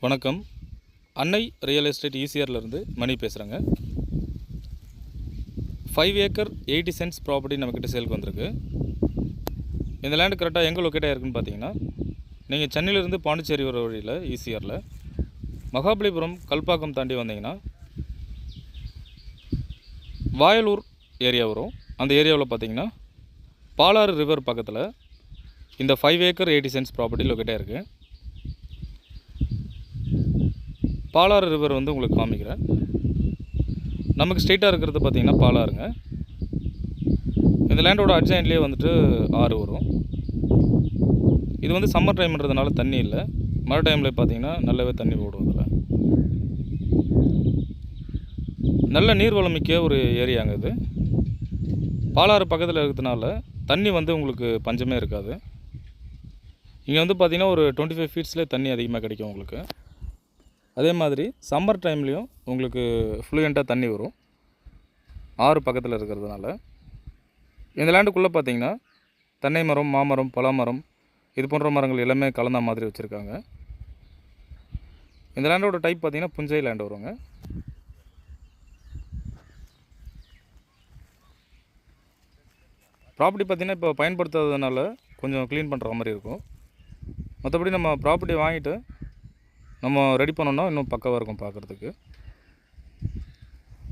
வணக்கம். அன்னை real estate ஈசிஆர்லேருந்து மணி பேசுகிறேங்க. 5 ஏக்கர் 80 சென்ட்ஸ் ப்ராப்பர்ட்டி நம்மக்கிட்ட சேலுக்கு வந்திருக்கு. இந்த லேண்டு கரெக்டாக எங்கே லொக்கேட் ஆகிருக்குன்னு பார்த்தீங்கன்னா, நீங்கள் சென்னையிலேருந்து பாண்டிச்சேரி வர வழியில் ஈசிஆரில் மகாபலிபுரம் கல்பாக்கம் தாண்டி வந்தீங்கன்னா வாயலூர் ஏரியா வரும். அந்த ஏரியாவில் பார்த்தீங்கன்னா பாலாறு ரிவர் பக்கத்தில் இந்த 5 ஏக்கர் 80 சென்ட்ஸ் ப்ராப்பர்ட்டி லொக்கேட் ஆகிருக்கு. பாலாறு ரிவர் வந்து உங்களுக்கு காமிக்கிறேன். நமக்கு ஸ்ட்ரெயிட்டாக இருக்கிறது பார்த்திங்கன்னா பாலாறுங்க. இந்த லேண்டோட அட்ஜாயின்ட்லேயே வந்துட்டு ஆறு வரும். இது வந்து சம்மர் டைம்ன்றதுனால தண்ணி இல்லை. மழை டைமில் பார்த்திங்கன்னா நல்லாவே தண்ணி ஓடும். இதில் நல்ல நீர்வளம் மிக்க ஒரு ஏரியாங்க இது. பாலாறு பக்கத்தில் இருக்கிறதுனால தண்ணி வந்து உங்களுக்கு பஞ்சமே இருக்காது. இங்கே வந்து பார்த்திங்கன்னா ஒரு 25 ஃபீட்ஸ்லேயே தண்ணி அதிகமாக கிடைக்கும் உங்களுக்கு. அதே மாதிரி சம்மர் டைம்லேயும் உங்களுக்கு ஃப்ளூயண்ட்டாக தண்ணி வரும், ஆறு பக்கத்தில் இருக்கிறதுனால. இந்த லேண்டுக்குள்ளே பார்த்திங்கன்னா தென்னை மரம், மாமரம், பலாமரம் இது போன்ற மரங்கள் எல்லாமே கலந்த மாதிரி வச்சுருக்காங்க. இந்த லேண்டோட டைப் பார்த்திங்கன்னா புஞ்சை லேண்டு வருங்க. ப்ராப்பர்ட்டி பார்த்திங்கன்னா இப்போ பயன்படுத்தாததுனால கொஞ்சம் க்ளீன் பண்ணுற மாதிரி இருக்கும். மற்றபடி நம்ம ப்ராப்பர்ட்டி வாங்கிட்டு நம்ம ரெடி பண்ணோன்னா இன்னும் பக்காவாக இருக்கும் பார்க்குறதுக்கு.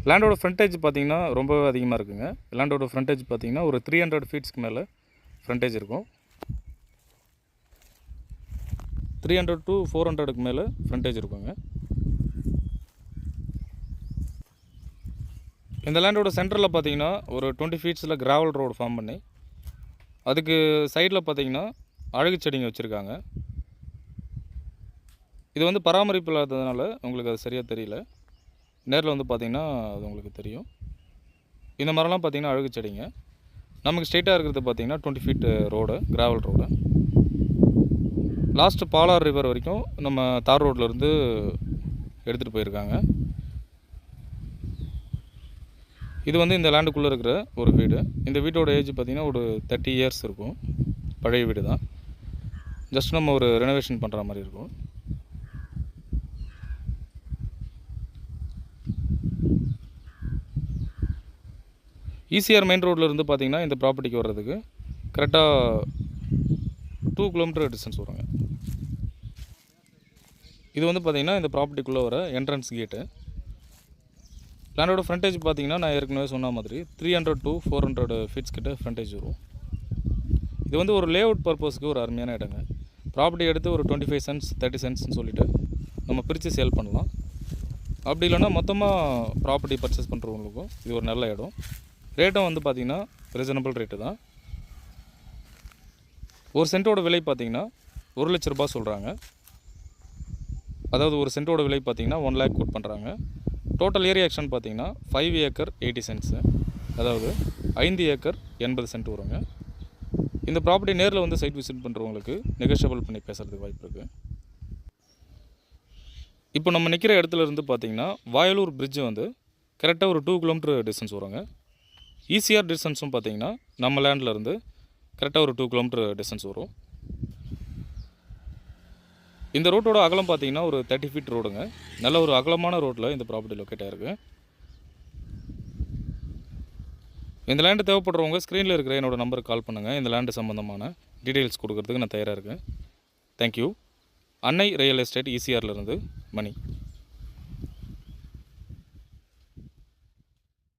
லேண்டோட ஃப்ரண்டேஜ் பார்த்திங்கன்னா ரொம்ப அதிகமாக இருக்குங்க. லேண்டோட ஃப்ரண்டேஜ் பார்த்திங்கன்னா ஒரு 300 ஃபீட்ஸ்க்கு மேலே ஃப்ரண்டேஜ் இருக்கும். 300 to 400க்கு மேலே ஃப்ரண்டேஜ் இருக்குங்க. இந்த லேண்டோட சென்டரில் பார்த்திங்கன்னா ஒரு 20 ஃபீட்ஸில் கிராவல் ரோடு ஃபார்ம் பண்ணி அதுக்கு சைடில் பார்த்திங்கன்னா அழகு செடிங்க வச்சுருக்காங்க. இது வந்து பராமரிப்பு இல்லாததுனால உங்களுக்கு அது சரியாக தெரியல. நேரில் வந்து பார்த்திங்கன்னா அது உங்களுக்கு தெரியும். இந்த மரம்லாம் பார்த்திங்கன்னா அழகு செடிங்க. நமக்கு ஸ்ட்ரெயிட்டாக இருக்கிறது பார்த்திங்கன்னா 20 feet road, gravel road. Last Palar river வரைக்கும் நம்ம தார் ரோட்லேருந்து எடுத்துகிட்டு போயிருக்காங்க. இது வந்து இந்த லேண்டுக்குள்ளே இருக்கிற ஒரு வீடு. இந்த வீட்டோட ஏஜ் பார்த்திங்கன்னா ஒரு 30 இயர்ஸ் இருக்கும். பழைய வீடு தான். ஜஸ்ட் நம்ம ஒரு ரெனோவேஷன் பண்ணுற மாதிரி இருக்கும். ஈசிஆர் மெயின் ரோட்டில் இருந்து பார்த்திங்கன்னா இந்த ப்ராப்பர்ட்டிக்கு வர்றதுக்கு கரெக்டாக 2 கிலோமீட்டர் டிஸ்டன்ஸ் வருங்க. இது வந்து பார்த்திங்கன்னா இந்த ப்ராப்பர்ட்டிக்குள்ளே வர என்ட்ரன்ஸ் கேட்டு. லேண்டோட ஃப்ரண்டேஜ் பார்த்திங்கன்னா நான் ஏற்கனவே சொன்ன மாதிரி 300 to 400 ஃபீட்ஸ் கிட்ட ஃப்ரண்டேஜ் வரும். இது வந்து ஒரு லே அவுட் பர்பஸ்க்கு ஒரு அருமையான இடங்க. ப்ராப்பர்ட்டி எடுத்து ஒரு 25 சென்ட்ஸ் 30 சென்ட்ஸ்னு சொல்லிவிட்டு நம்ம பிரித்து சேல் பண்ணலாம். அப்படி இல்லைன்னா மொத்தமாக ப்ராப்பர்ட்டி பர்ச்சேஸ் பண்ணுறவங்களுக்கும் இது ஒரு நல்ல இடம். ரேட்டும் வந்து பார்த்திங்கன்னா ரீசனபிள் ரேட்டு தான். ஒரு சென்ட்டோட விலை பார்த்திங்கன்னா 1 லட்ச ரூபா சொல்கிறாங்க. அதாவது ஒரு சென்ட்டோட விலை பார்த்திங்கன்னா 1 லேக் கோட் பண்ணுறாங்க. டோட்டல் ஏரியா ஆக்ஷன் பார்த்திங்கன்னா 5 ஏக்கர் 80 சென்ட்ஸு, அதாவது 5 ஏக்கர் 80 சென்ட் வருங்க. இந்த ப்ராப்பர்ட்டி நேரில் வந்து சைட் விசிட் பண்ணுறவங்களுக்கு நெகோஷியபிள் பண்ணி பேசுகிறதுக்கு வாய்ப்பு இருக்குது. இப்போ நம்ம நிற்கிற இடத்துல இருந்து பார்த்திங்கன்னா வாயலூர் பிரிட்ஜு வந்து கரெக்டாக ஒரு 2 கிலோமீட்டர் டிஸ்டன்ஸ் வருங்க. ஈசிஆர் டிஸ்டன்ஸும் பார்த்திங்கன்னா நம்ம லேண்டில் இருந்து கரெக்டாக ஒரு 2 கிலோமீட்டர் டிஸ்டன்ஸ் வரும். இந்த ரோட்டோட அகலம் பார்த்திங்கன்னா ஒரு 30 ஃபீட் ரோடுங்க. நல்ல ஒரு அகலமான ரோட்டில் இந்த ப்ராப்பர்ட்டி லொக்கேட் ஆகிருக்கு. இந்த லேண்டு தேவைப்படுறவங்க ஸ்க்ரீனில் இருக்கிற என்னோடய நம்பருக்கு கால் பண்ணுங்கள். இந்த லேண்டு சம்மந்தமான டீட்டெயில்ஸ் கொடுக்கறதுக்கு நான் தயாராக இருக்கேன். தேங்க்யூ. அன்னை ரியல் எஸ்டேட் ஈசிஆர்லேருந்து மணி.